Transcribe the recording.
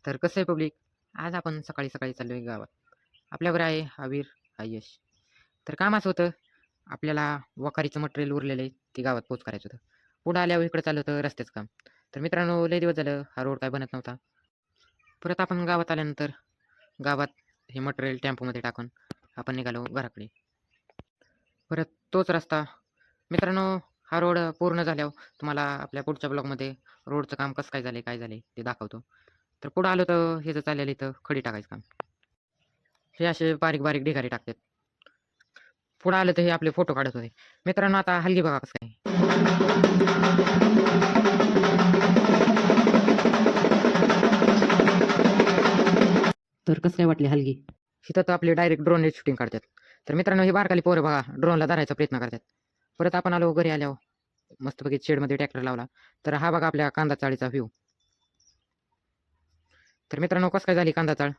तर कसं आहे पब्लिक, आज आपण सकाळी सकाळी चाललोय गावात. आपल्यावर आहे हा वीर, हा यश. तर काम असं होतं, आपल्याला वखारीचं मटेरियल उरलेलं आहे, ते गावात पोच करायचं होतं. पुढं आल्यावर इकडं चाललं होतं रस्त्याचं काम. तर मित्रांनो, लय दिवस झालं हा रोड काय बनत नव्हता. परत आपण गावात आल्यानंतर गावात हे मटेरियल टेम्पोमध्ये टाकून आपण निघालो घराकडे. परत तोच रस्ता. मित्रांनो, हा रोड पूर्ण झाल्यावर तुम्हाला आपल्या पुढच्या ब्लॉगमध्ये रोडचं काम कसं काय झालंय, काय झालंय ते दाखवतो. तर पुढं आलो तर हे जे चाललेलं इथं खडी टाकायचं काम. हे असे बारीक-बारीक ढिगारे टाकतात. पुढं आलं तर हे आपले फोटो काढत होते. मित्रांनो, आता हलगी बघा कसं काय. तर कसं काय वाटली हलगी? इथं तर आपले डायरेक्ट ड्रोनने शूटिंग काढतात. तर मित्रांनो, हे बारकाली पोरं बघा ड्रोनला धरायचा प्रयत्न करतात. परत आपण आलो घरी आल्यावर मस्तपैकी शेडमध्ये ट्रॅक्टर लावला. तर हा बघा आपल्या कांदा चाळीचा व्ह्यू. तर मित्रांनो, कसं काय झाली कांदा चाळ?